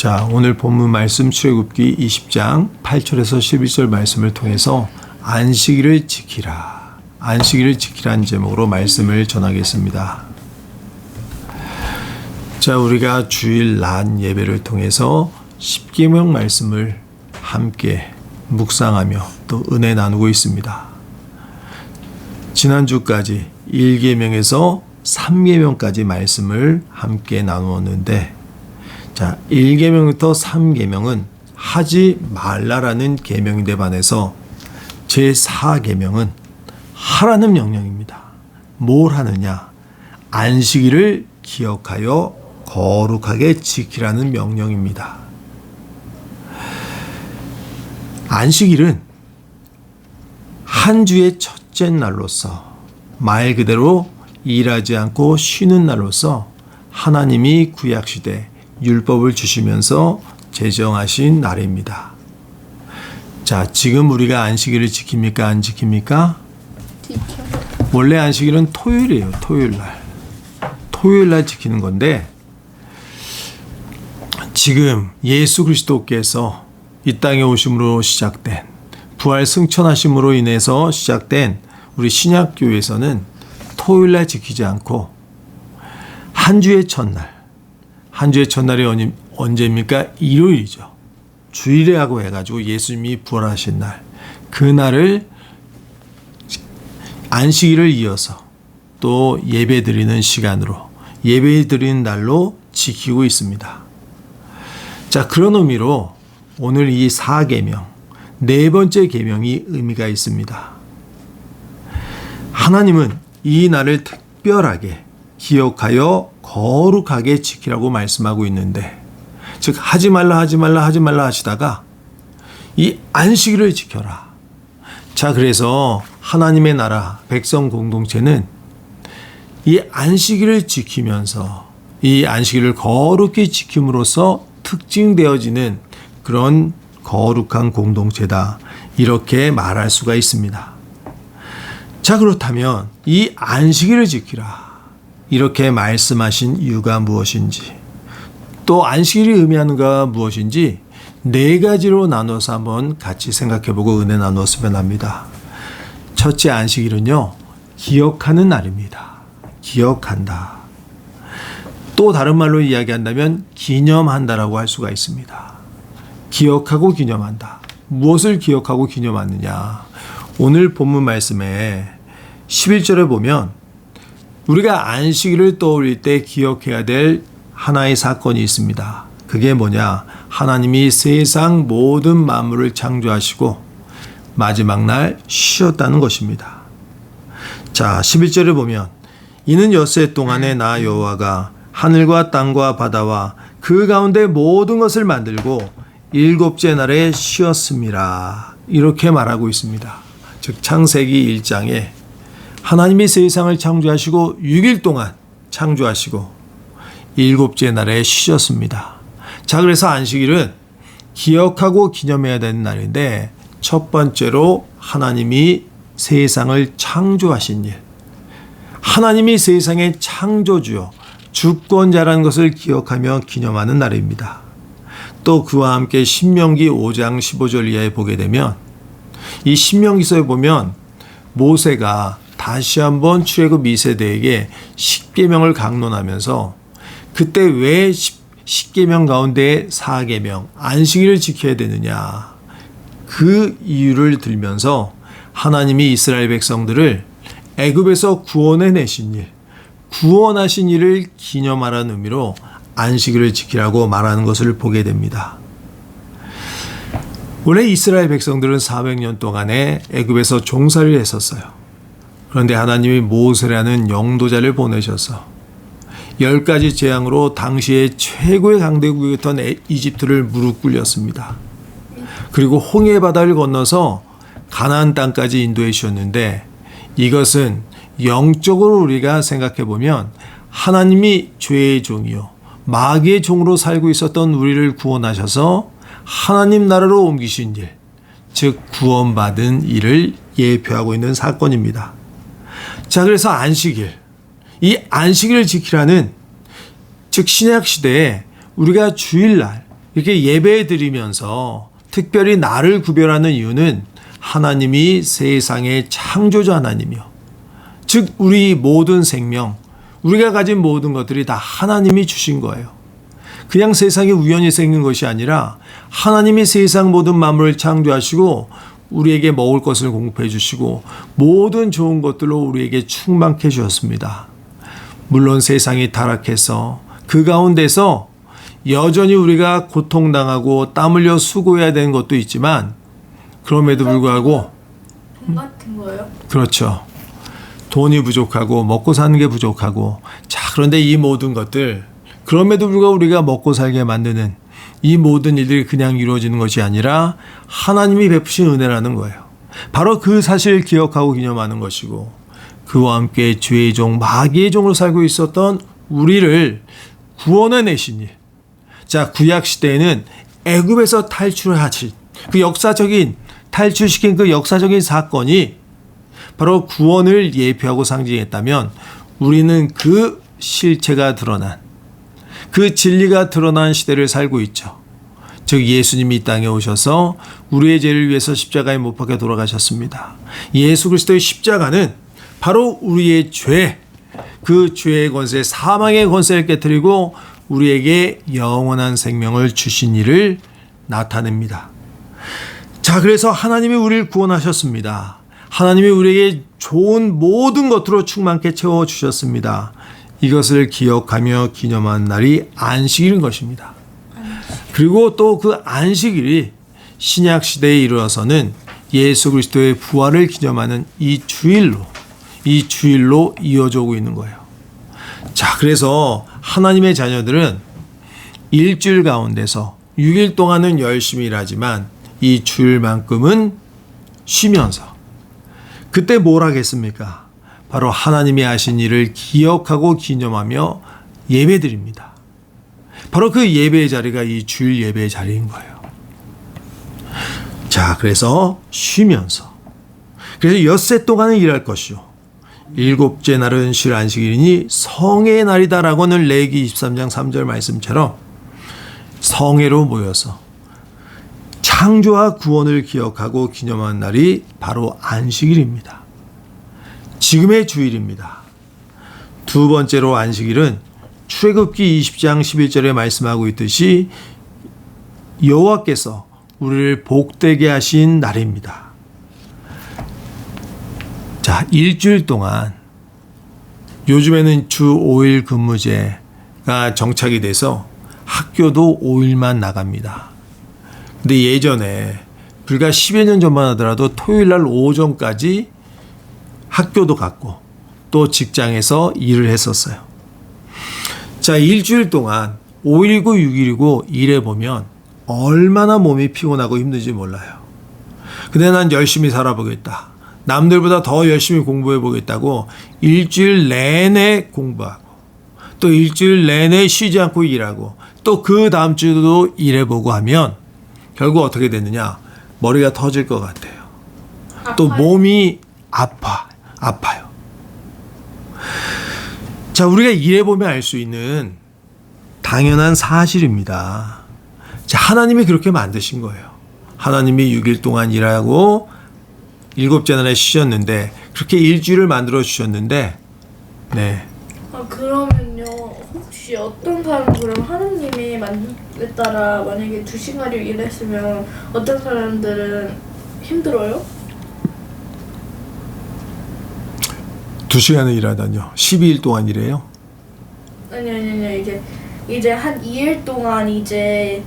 자, 오늘 본문 말씀 출애굽기 20장 8절에서 11절 말씀을 통해서 안식일을 지키라, 안식일을 지키라는 제목으로 말씀을 전하겠습니다. 자, 우리가 주일 낮 예배를 통해서 십계명 말씀을 함께 묵상하며 또 은혜 나누고 있습니다. 지난주까지 1계명에서 3계명까지 말씀을 함께 나누었는데, 자, 1계명부터 3계명은 하지 말라라는 계명인데 반해서 제4계명은 하라는 명령입니다. 뭘 하느냐? 안식일을 기억하여 거룩하게 지키라는 명령입니다. 안식일은 한 주의 첫째 날로서 말 그대로 일하지 않고 쉬는 날로서 하나님이 구약시대 율법을 주시면서 제정하신 날입니다. 자, 지금 우리가 안식일을 지킵니까? 안 지킵니까? 원래 안식일은 토요일이에요. 토요일날. 토요일날 지키는 건데, 지금 예수 그리스도께서 이 땅에 오심으로 시작된, 부활 승천하심으로 인해서 시작된 우리 신약교회에서는 토요일날 지키지 않고 한 주의 첫날, 한 주의 첫날이 언제입니까? 일요일이죠. 주일이라고 해가지고 예수님이 부활하신 날, 그날을 안식일을 이어서 또 예배 드리는 시간으로, 예배 드리는 날로 지키고 있습니다. 자, 그런 의미로 오늘 이 4계명, 네 번째 계명이 의미가 있습니다. 하나님은 이 날을 특별하게 기억하여 거룩하게 지키라고 말씀하고 있는데, 즉 하지 말라 하시다가 이 안식일을 지켜라. 자, 그래서 하나님의 나라 백성 공동체는 이 안식일을 지키면서 이 안식일을 거룩히 지킴으로써 특징되어지는 그런 거룩한 공동체다, 이렇게 말할 수가 있습니다. 자, 그렇다면 이 안식일을 지키라, 이렇게 말씀하신 이유가 무엇인지, 또 안식일이 의미하는 것가 무엇인지 네 가지로 나눠서 한번 같이 생각해보고 은혜 나누었으면 합니다. 첫째, 안식일은요, 기억하는 날입니다. 기억한다. 또 다른 말로 이야기한다면 기념한다라고 할 수가 있습니다. 기억하고 기념한다. 무엇을 기억하고 기념하느냐? 오늘 본문 말씀에 11절에 보면 우리가 안식일을 떠올릴 때 기억해야 될 하나의 사건이 있습니다. 그게 뭐냐? 하나님이 세상 모든 만물을 창조하시고 마지막 날 쉬었다는 것입니다. 자, 11절을 보면 이는 엿새 동안에 나 여호와가 하늘과 땅과 바다와 그 가운데 모든 것을 만들고 일곱째 날에 쉬었습니다, 이렇게 말하고 있습니다. 즉 창세기 1장에 하나님이 세상을 창조하시고 6일 동안 창조하시고 일곱째 날에 쉬셨습니다. 자, 그래서 안식일은 기억하고 기념해야 되는 날인데, 첫 번째로 하나님이 세상을 창조하신 일, 하나님이 세상의 창조주요 주권자라는 것을 기억하며 기념하는 날입니다. 또 그와 함께 신명기 5장 15절 이하에 보게 되면, 이 신명기서에 보면 모세가 다시 한번 출애굽 2세대에게 십계명을 강론하면서 그때 왜 십계명 가운데 4계명 안식일을 지켜야 되느냐, 그 이유를 들면서 하나님이 이스라엘 백성들을 애굽에서 구원해내신 일, 구원하신 일을 기념하라는 의미로 안식일을 지키라고 말하는 것을 보게 됩니다. 원래 이스라엘 백성들은 400년 동안에 애굽에서 종살이를 했었어요. 그런데 하나님이 모세라는 영도자를 보내셔서 10가지 재앙으로 당시에 최고의 강대국이었던 이집트를 무릎 꿇렸습니다. 그리고 홍해 바다를 건너서 가나안 땅까지 인도해 주셨는데, 이것은 영적으로 우리가 생각해 보면 하나님이 죄의 종이요 마귀의 종으로 살고 있었던 우리를 구원하셔서 하나님 나라로 옮기신 일, 즉 구원받은 일을 예표하고 있는 사건입니다. 자, 그래서 안식일, 이 안식일을 지키라는, 즉 신약 시대에 우리가 주일날 이렇게 예배 드리면서 특별히 나를 구별하는 이유는 하나님이 세상의 창조자 하나님이요. 즉 우리 모든 생명, 우리가 가진 모든 것들이 다 하나님이 주신 거예요. 그냥 세상이 우연히 생긴 것이 아니라 하나님이 세상 모든 만물을 창조하시고 우리에게 먹을 것을 공급해 주시고 모든 좋은 것들로 우리에게 충만케 주셨습니다. 물론 세상이 타락해서 그 가운데서 여전히 우리가 고통당하고 땀 흘려 수고해야 되는 것도 있지만 그럼에도 불구하고 돈 같은 거요? 그렇죠. 돈이 부족하고 먹고 사는 게 부족하고 자 그런데 이 모든 것들 그럼에도 불구하고 우리가 먹고 살게 만드는 이 모든 일들이 그냥 이루어지는 것이 아니라 하나님이 베푸신 은혜라는 거예요. 바로 그 사실을 기억하고 기념하는 것이고 그와 함께 죄의 종 마귀의 종으로 살고 있었던 우리를 구원해 내신 일. 자 구약 시대에는 애굽에서 탈출하신 그 역사적인 탈출시킨 그 역사적인 사건이 바로 구원을 예표하고 상징했다면 우리는 그 실체가 드러난 그 진리가 드러난 시대를 살고 있죠. 즉 예수님이 이 땅에 오셔서 우리의 죄를 위해서 십자가에 못 박혀 돌아가셨습니다. 예수 그리스도의 십자가는 바로 우리의 죄, 그 죄의 권세, 사망의 권세를 깨뜨리고 우리에게 영원한 생명을 주신 이를 나타냅니다. 자, 그래서 하나님이 우리를 구원하셨습니다. 하나님이 우리에게 좋은 모든 것으로 충만케 채워주셨습니다. 이것을 기억하며 기념한 날이 안식일인 것입니다. 그리고 또 그 안식일이 신약 시대에 이르러서는 예수 그리스도의 부활을 기념하는 이 주일로 이어져 오고 있는 거예요. 자, 그래서 하나님의 자녀들은 일주일 가운데서 6일 동안은 열심히 일하지만 이 주일만큼은 쉬면서 그때 뭘 하겠습니까? 바로 하나님이 하신 일을 기억하고 기념하며 예배드립니다. 바로 그 예배의 자리가 이 주일 예배의 자리인 거예요. 자, 그래서 쉬면서 그래서 엿새 동안은 일할 것이요 일곱째 날은 쉴 안식일이니 성의 날이다라고는 레위기 23장 3절 말씀처럼 성회로 모여서 창조와 구원을 기억하고 기념한 날이 바로 안식일입니다. 지금의 주일입니다. 두 번째로 안식일은 출애굽기 20장 11절에 말씀하고 있듯이 여호와께서 우리를 복되게 하신 날입니다. 자, 일주일 동안 요즘에는 주 5일 근무제가 정착이 돼서 학교도 5일만 나갑니다. 근데 예전에 불과 10여 년 전만 하더라도 토요일 날 오전까지 학교도 갔고 또 직장에서 일을 했었어요. 자, 일주일 동안 5일이고 6일이고 일해보면 얼마나 몸이 피곤하고 힘든지 몰라요. 근데 난 열심히 살아보겠다. 남들보다 더 열심히 공부해보겠다고 일주일 내내 공부하고 또 일주일 내내 쉬지 않고 일하고 또 그 다음 주도 일해보고 하면 결국 어떻게 되느냐? 머리가 터질 것 같아요. 또 몸이 아파요. 자, 우리가 일해보면 알 수 있는 당연한 사실입니다. 자, 하나님이 그렇게 만드신 거예요. 하나님이 6일 동안 일하고 일곱째 날에 쉬셨는데 그렇게 일주일을 만들어 주셨는데 네. 그러면요 혹시 어떤 사람은 그럼 하나님이 만듦에 따라 만약에 2시간을 일했으면 어떤 사람들은 힘들어요? 2시간을 일하다뇨. 12일 동안 일해요? 아니 이제 한 2일 동안 이제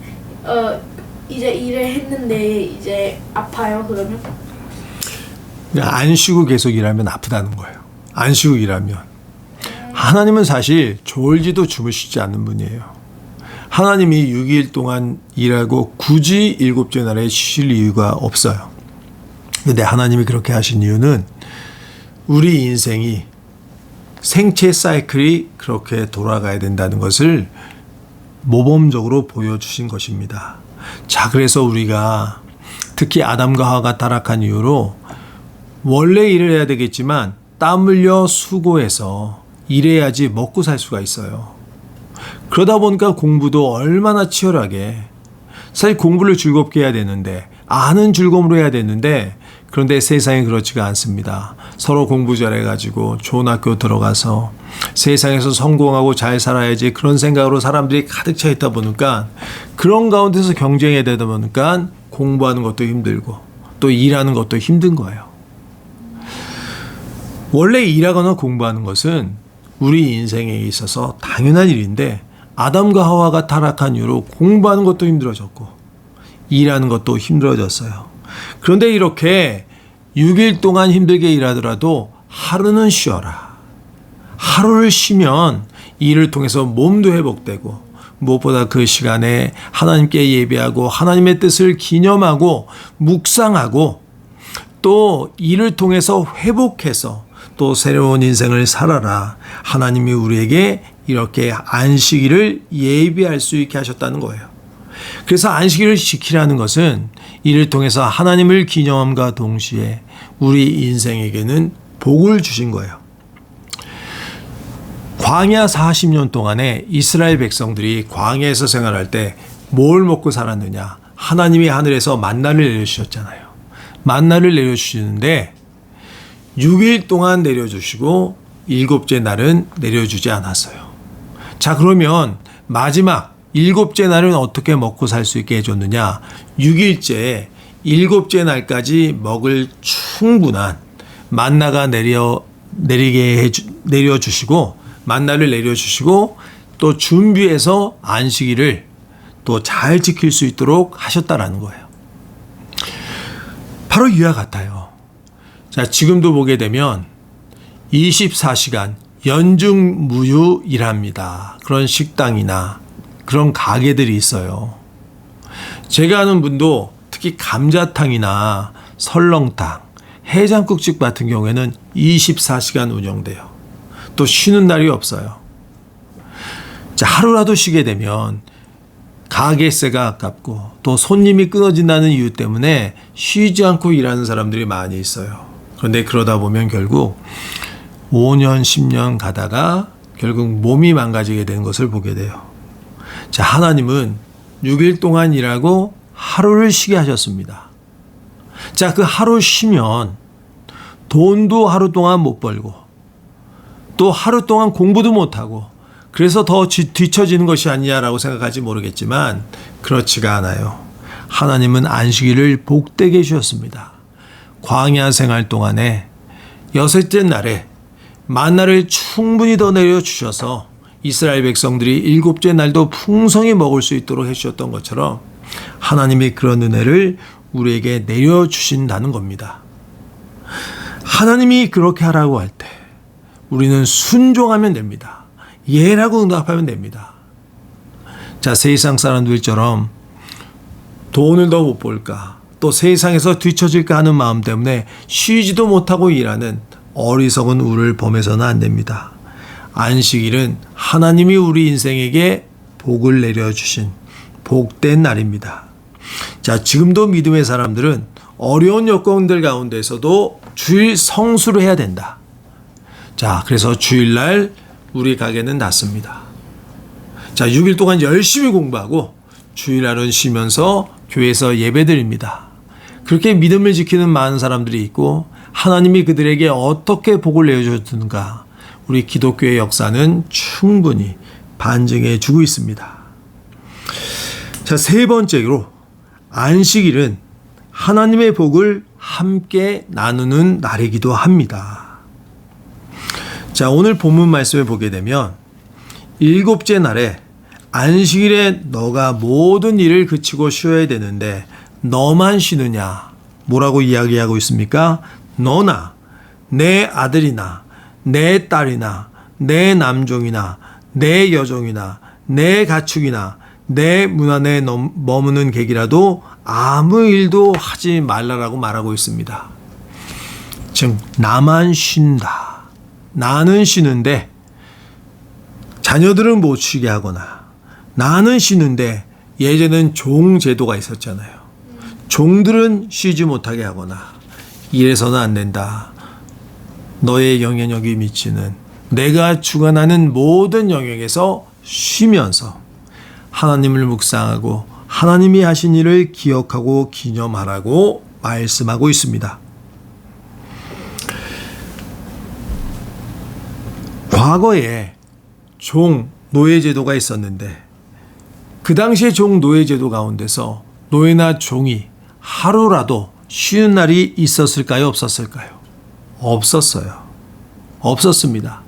일을 했는데 이제 아파요 그러면? 안 쉬고 계속 일하면 아프다는 거예요. 안 쉬고 일하면. 하나님은 사실 졸지도 주무시지 않는 분이에요. 하나님이 6일 동안 일하고 굳이 일곱째 날에 쉬실 이유가 없어요. 근데 하나님이 그렇게 하신 이유는 우리 인생이 생체 사이클이 그렇게 돌아가야 된다는 것을 모범적으로 보여주신 것입니다. 자, 그래서 우리가 특히 아담과 하와가 타락한 이유로 원래 일을 해야 되겠지만 땀 흘려 수고해서 일해야지 먹고 살 수가 있어요. 그러다 보니까 공부도 얼마나 치열하게 사실 공부를 즐겁게 해야 되는데, 아는 즐거움으로 해야 되는데, 그런데 세상이 그렇지가 않습니다. 서로 공부 잘해가지고 좋은 학교 들어가서 세상에서 성공하고 잘 살아야지 그런 생각으로 사람들이 가득 차 있다 보니까, 그런 가운데서 경쟁해야 되다 보니까 공부하는 것도 힘들고 또 일하는 것도 힘든 거예요. 원래 일하거나 공부하는 것은 우리 인생에 있어서 당연한 일인데, 아담과 하와가 타락한 이후로 공부하는 것도 힘들어졌고 일하는 것도 힘들어졌어요. 그런데 이렇게 6일 동안 힘들게 일하더라도 하루는 쉬어라. 하루를 쉬면 일을 통해서 몸도 회복되고, 무엇보다 그 시간에 하나님께 예배하고 하나님의 뜻을 기념하고 묵상하고, 또 일을 통해서 회복해서 또 새로운 인생을 살아라. 하나님이 우리에게 이렇게 안식일을 예비할 수 있게 하셨다는 거예요. 그래서 안식일을 지키라는 것은 이를 통해서 하나님을 기념함과 동시에 우리 인생에게는 복을 주신 거예요. 광야 40년 동안에 이스라엘 백성들이 광야에서 생활할 때 뭘 먹고 살았느냐? 하나님이 하늘에서 만나를 내려주셨잖아요. 만나를 내려주시는데 6일 동안 내려주시고 7째 날은 내려주지 않았어요. 자, 그러면 마지막 7째 날은 어떻게 먹고 살 수 있게 해줬느냐? 6일째 7째 날까지 먹을 충분한 만나가 내려주시고, 만나를 내려주시고, 또 준비해서 안식일을 또 잘 지킬 수 있도록 하셨다라는 거예요. 바로 이와 같아요. 자, 지금도 보게 되면 24시간 연중무휴 일합니다. 그런 식당이나 그런 가게들이 있어요. 제가 아는 분도 특히 감자탕이나 설렁탕, 해장국집 같은 경우에는 24시간 운영돼요. 또 쉬는 날이 없어요. 자, 하루라도 쉬게 되면 가게세가 아깝고 또 손님이 끊어진다는 이유 때문에 쉬지 않고 일하는 사람들이 많이 있어요. 그런데 그러다 보면 결국 5년, 10년 가다가 결국 몸이 망가지게 되는 것을 보게 돼요. 자, 하나님은 6일 동안 일하고 하루를 쉬게 하셨습니다. 자, 그 하루 쉬면 돈도 하루 동안 못 벌고 또 하루 동안 공부도 못하고, 그래서 더 뒤처지는 것이 아니냐라고 생각할지 모르겠지만 그렇지가 않아요. 하나님은 안식일을 복되게 해주셨습니다. 광야 생활 동안에 6째 날에 만나를 충분히 더 내려주셔서 이스라엘 백성들이 7째 날도 풍성히 먹을 수 있도록 해주셨던 것처럼 하나님이 그런 은혜를 우리에게 내려주신다는 겁니다. 하나님이 그렇게 하라고 할 때 우리는 순종하면 됩니다. 예라고 응답하면 됩니다. 자, 세상 사람들처럼 돈을 더 못 벌까, 또 세상에서 뒤처질까 하는 마음 때문에 쉬지도 못하고 일하는 어리석은 우를 범해서는 안 됩니다. 안식일은 하나님이 우리 인생에게 복을 내려주신 복된 날입니다. 자, 지금도 믿음의 사람들은 어려운 여건들 가운데서도 주일 성수를 해야 된다. 자, 그래서 주일날 우리 가게는 닫습니다. 자, 6일 동안 열심히 공부하고 주일날은 쉬면서 교회에서 예배드립니다. 그렇게 믿음을 지키는 많은 사람들이 있고 하나님이 그들에게 어떻게 복을 내어주셨는가, 우리 기독교의 역사는 충분히 반증해 주고 있습니다. 자, 세 번째로 안식일은 하나님의 복을 함께 나누는 날이기도 합니다. 자, 오늘 본문 말씀을 보게 되면 7째 날에 안식일에 너가 모든 일을 그치고 쉬어야 되는데 너만 쉬느냐? 뭐라고 이야기하고 있습니까? 너나 내 아들이나 내 딸이나 내 남종이나 내 여종이나 내 가축이나 내 문 안에 머무는 객이라도 아무 일도 하지 말라라고 말하고 있습니다. 즉, 나만 쉰다. 나는 쉬는데 자녀들은 못 쉬게 하거나, 나는 쉬는데 예전엔 종 제도가 있었잖아요. 종들은 쉬지 못하게 하거나, 이래서는 안 된다. 너의 영향력이 미치는, 내가 주관하는 모든 영역에서 쉬면서 하나님을 묵상하고 하나님이 하신 일을 기억하고 기념하라고 말씀하고 있습니다. 과거에 종 노예 제도가 있었는데 그 당시에 종 노예 제도 가운데서 노예나 종이 하루라도 쉬는 날이 있었을까요? 없었을까요? 없었어요. 없었습니다.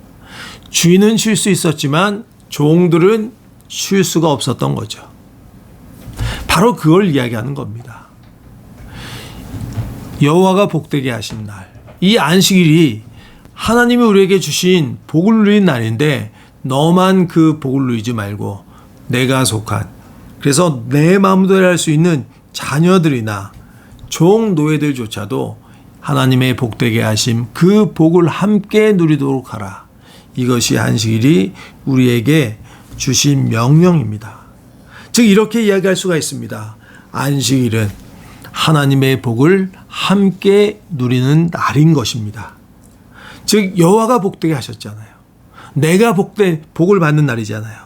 주인은 쉴 수 있었지만 종들은 쉴 수가 없었던 거죠. 바로 그걸 이야기하는 겁니다. 여호와가 복되게 하신 날, 이 안식일이 하나님이 우리에게 주신 복을 누린 날인데 너만 그 복을 누리지 말고 내가 속한, 그래서 내 마음대로 할 수 있는 자녀들이나 종 노예들조차도 하나님의 복되게 하심 그 복을 함께 누리도록 하라. 이것이 안식일이 우리에게 주신 명령입니다. 즉 이렇게 이야기할 수가 있습니다. 안식일은 하나님의 복을 함께 누리는 날인 것입니다. 즉 여호와가 복되게 하셨잖아요. 내가 복을 받는 날이잖아요.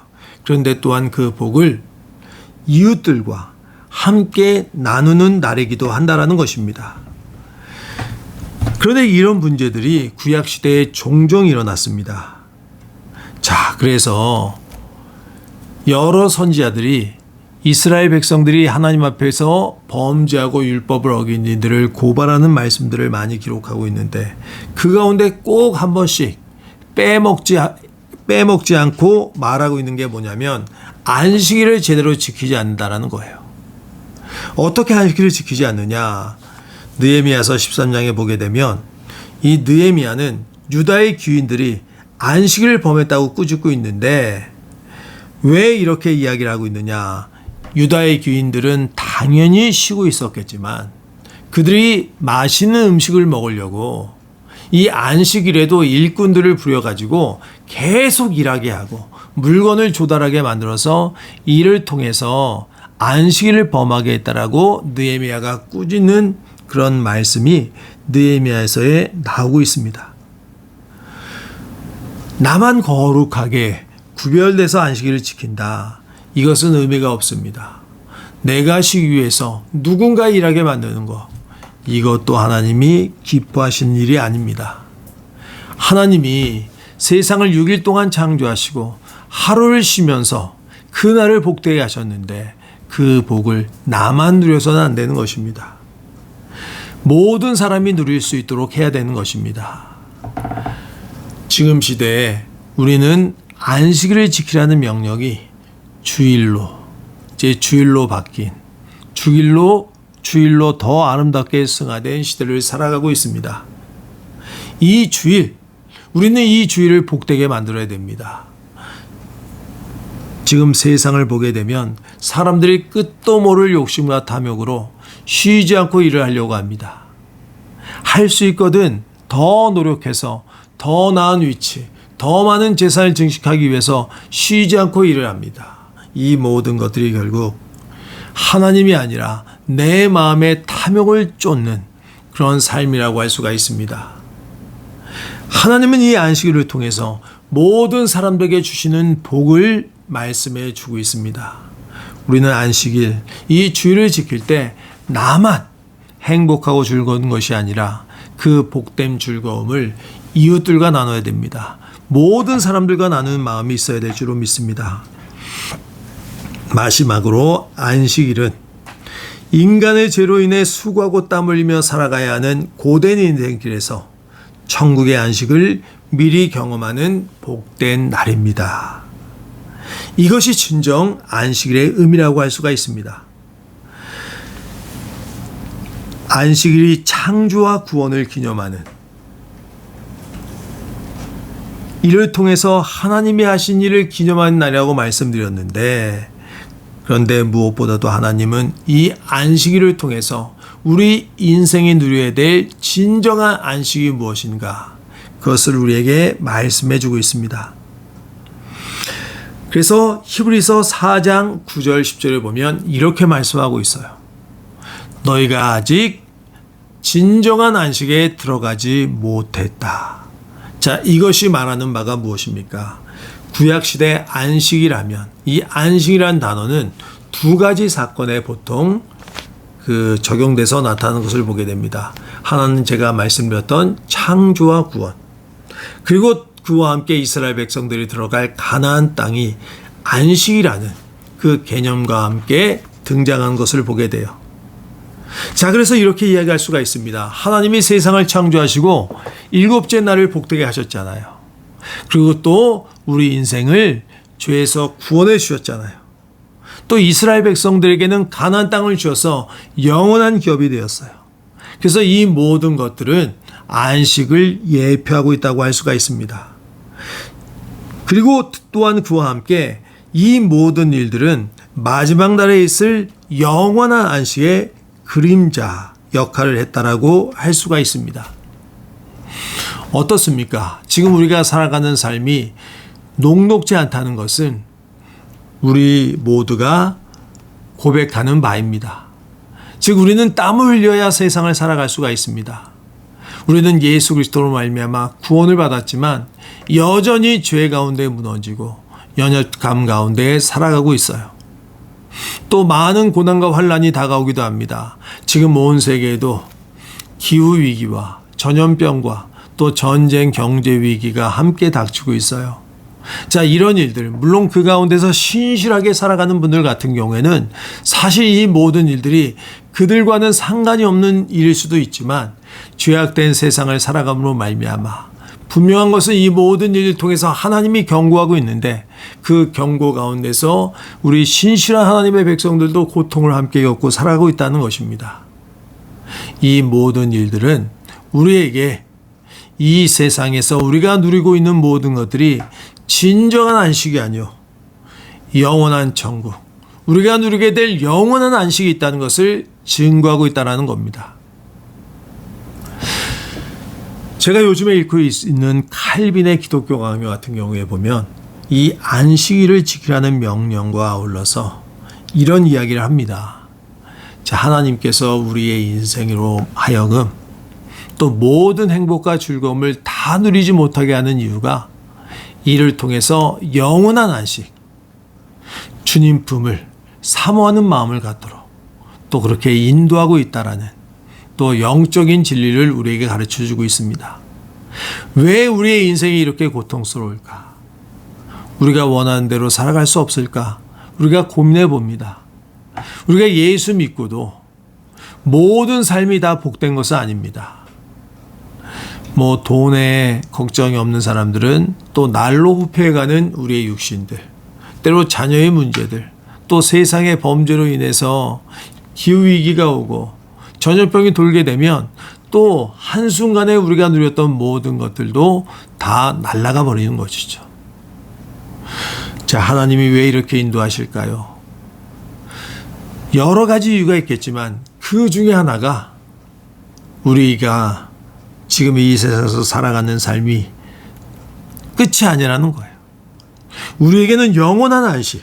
그런데 또한 그 복을 이웃들과 함께 나누는 날이기도 한다라는 것입니다. 그런데 이런 문제들이 구약시대에 종종 일어났습니다. 자, 그래서 여러 선지자들이 이스라엘 백성들이 하나님 앞에서 범죄하고 율법을 어긴 이들을 고발하는 말씀들을 많이 기록하고 있는데 그 가운데 꼭 한 번씩 빼먹지 않고 말하고 있는 게 뭐냐면 안식일을 제대로 지키지 않는다라는 거예요. 어떻게 안식일을 지키지 않느냐? 느헤미야서 13장에 보게 되면 이 느헤미야는 유다의 귀인들이 안식일을 범했다고 꾸짖고 있는데 왜 이렇게 이야기를 하고 있느냐? 유다의 귀인들은 당연히 쉬고 있었겠지만 그들이 맛있는 음식을 먹으려고 이 안식일에도 일꾼들을 부려가지고 계속 일하게 하고 물건을 조달하게 만들어서 이를 통해서 안식일을 범하게 했다라고 느헤미야가 꾸짖는 그런 말씀이 느헤미야서에 나오고 있습니다. 나만 거룩하게 구별돼서 안식일을 지킨다. 이것은 의미가 없습니다. 내가 쉬기 위해서 누군가 일하게 만드는 것, 이것도 하나님이 기뻐하시는 일이 아닙니다. 하나님이 세상을 6일 동안 창조하시고 하루를 쉬면서 그날을 복되게 하셨는데 그 복을 나만 누려서는 안 되는 것입니다. 모든 사람이 누릴 수 있도록 해야 되는 것입니다. 지금 시대에 우리는 안식일을 지키라는 명령이 주일로 바뀐 주일로 더 아름답게 승화된 시대를 살아가고 있습니다. 이 주일, 우리는 이 주일을 복되게 만들어야 됩니다. 지금 세상을 보게 되면 사람들이 끝도 모를 욕심과 탐욕으로 쉬지 않고 일을 하려고 합니다. 할 수 있거든 더 노력해서 더 나은 위치, 더 많은 재산을 증식하기 위해서 쉬지 않고 일을 합니다. 이 모든 것들이 결국 하나님이 아니라 내 마음의 탐욕을 쫓는 그런 삶이라고 할 수가 있습니다. 하나님은 이 안식일을 통해서 모든 사람들에게 주시는 복을 말씀해 주고 있습니다. 우리는 안식일, 이 주일을 지킬 때 나만 행복하고 즐거운 것이 아니라 그 복된 즐거움을 이웃들과 나눠야 됩니다. 모든 사람들과 나누는 마음이 있어야 될 줄로 믿습니다. 마지막으로 안식일은 인간의 죄로 인해 수고하고 땀 흘리며 살아가야 하는 고된 인생길에서 천국의 안식을 미리 경험하는 복된 날입니다. 이것이 진정 안식일의 의미라고 할 수가 있습니다. 안식일이 창조와 구원을 기념하는, 이를 통해서 하나님이 하신 일을 기념하는 날이라고 말씀드렸는데, 그런데 무엇보다도 하나님은 이 안식일을 통해서 우리 인생이 누려야 될 진정한 안식이 무엇인가, 그것을 우리에게 말씀해 주고 있습니다. 그래서 히브리서 4장 9절 10절을 보면 이렇게 말씀하고 있어요. 너희가 아직 진정한 안식에 들어가지 못했다. 자, 이것이 말하는 바가 무엇입니까? 구약시대 안식이라면 이 안식이라는 단어는 두 가지 사건에 보통 적용돼서 나타나는 것을 보게 됩니다. 하나는 제가 말씀드렸던 창조와 구원, 그리고 그와 함께 이스라엘 백성들이 들어갈 가나안 땅이 안식이라는 그 개념과 함께 등장한 것을 보게 돼요. 자, 그래서 이렇게 이야기할 수가 있습니다. 하나님이 세상을 창조하시고 일곱째 날을 복되게 하셨잖아요. 그리고 또 우리 인생을 죄에서 구원해 주셨잖아요. 또 이스라엘 백성들에게는 가나안 땅을 주어서 영원한 기업이 되었어요. 그래서 이 모든 것들은 안식을 예표하고 있다고 할 수가 있습니다. 그리고 또한 그와 함께 이 모든 일들은 마지막 날에 있을 영원한 안식의 그림자 역할을 했다라고 할 수가 있습니다. 어떻습니까? 지금 우리가 살아가는 삶이 녹록지 않다는 것은 우리 모두가 고백하는 바입니다. 즉 우리는 땀을 흘려야 세상을 살아갈 수가 있습니다. 우리는 예수 그리스도로 말미암아 구원을 받았지만 여전히 죄 가운데 무너지고 연약감 가운데 살아가고 있어요. 또 많은 고난과 환란이 다가오기도 합니다. 지금 온 세계에도 기후위기와 전염병과 또 전쟁, 경제 위기가 함께 닥치고 있어요. 자, 이런 일들, 물론 그 가운데서 신실하게 살아가는 분들 같은 경우에는 사실 이 모든 일들이 그들과는 상관이 없는 일일 수도 있지만 죄악된 세상을 살아감으로 말미암아 분명한 것은 이 모든 일을 통해서 하나님이 경고하고 있는데 그 경고 가운데서 우리 신실한 하나님의 백성들도 고통을 함께 겪고 살아가고 있다는 것입니다. 이 모든 일들은 우리에게 이 세상에서 우리가 누리고 있는 모든 것들이 진정한 안식이 아니요 영원한 천국, 우리가 누리게 될 영원한 안식이 있다는 것을 증거하고 있다는 겁니다. 제가 요즘에 읽고 있는 칼빈의 기독교 강요 같은 경우에 보면 이 안식일을 지키라는 명령과 아울러서 이런 이야기를 합니다. 자, 하나님께서 우리의 인생으로 하여금 또 모든 행복과 즐거움을 다 누리지 못하게 하는 이유가 이를 통해서 영원한 안식, 주님 품을 사모하는 마음을 갖도록 또 그렇게 인도하고 있다라는 또 영적인 진리를 우리에게 가르쳐주고 있습니다. 왜 우리의 인생이 이렇게 고통스러울까? 우리가 원하는 대로 살아갈 수 없을까? 우리가 고민해 봅니다. 우리가 예수 믿고도 모든 삶이 다 복된 것은 아닙니다. 돈에 걱정이 없는 사람들은 또 날로 후패해가는 우리의 육신들, 때로 자녀의 문제들, 또 세상의 범죄로 인해서 기후위기가 오고 전염병이 돌게 되면 또 한순간에 우리가 누렸던 모든 것들도 다 날아가 버리는 것이죠. 자, 하나님이 왜 이렇게 인도하실까요? 여러 가지 이유가 있겠지만 그 중에 하나가 우리가 지금 이 세상에서 살아가는 삶이 끝이 아니라는 거예요. 우리에게는 영원한 안식,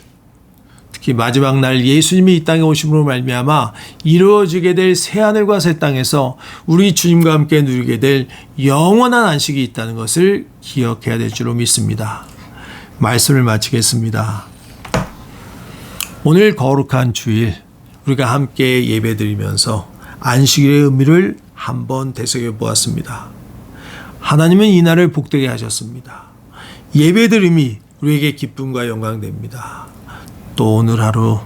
특히 마지막 날 예수님이 이 땅에 오심으로 말미암아 이루어지게 될 새하늘과 새 땅에서 우리 주님과 함께 누리게 될 영원한 안식이 있다는 것을 기억해야 될 줄로 믿습니다. 말씀을 마치겠습니다. 오늘 거룩한 주일 우리가 함께 예배드리면서 안식일의 의미를 한번 되새겨 보았습니다. 하나님은 이 날을 복되게 하셨습니다. 예배드림이 우리에게 기쁨과 영광됩니다. 또 오늘 하루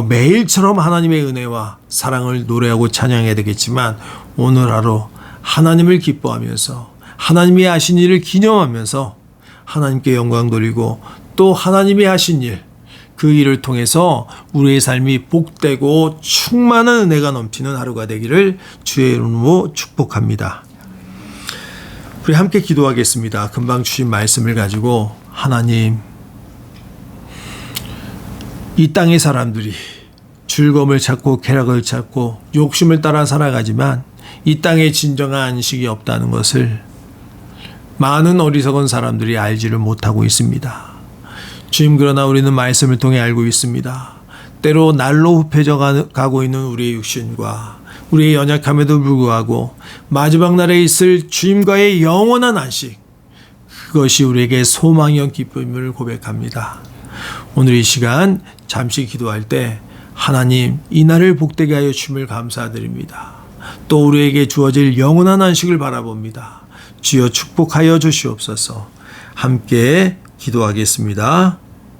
매일처럼 하나님의 은혜와 사랑을 노래하고 찬양해야 되겠지만 오늘 하루 하나님을 기뻐하면서 하나님이 하신 일을 기념하면서 하나님께 영광 돌리고 또 하나님이 하신 일, 그 일을 통해서 우리의 삶이 복되고 충만한 은혜가 넘치는 하루가 되기를 주의 이름으로 축복합니다. 우리 함께 기도하겠습니다. 금방 주신 말씀을 가지고 하나님, 이 땅의 사람들이 즐거움을 찾고 쾌락을 찾고 욕심을 따라 살아가지만 이 땅에 진정한 안식이 없다는 것을 많은 어리석은 사람들이 알지를 못하고 있습니다. 주님, 그러나 우리는 말씀을 통해 알고 있습니다. 때로 날로 후패져 가고 있는 우리의 육신과 우리의 연약함에도 불구하고 마지막 날에 있을 주님과의 영원한 안식, 그것이 우리에게 소망이요 기쁨을 고백합니다. 오늘 이 시간 잠시 기도할 때 하나님 이 날을 복되게 하여 주심을 감사드립니다. 또 우리에게 주어질 영원한 안식을 바라봅니다. 주여 축복하여 주시옵소서. 함께 기도하겠습니다.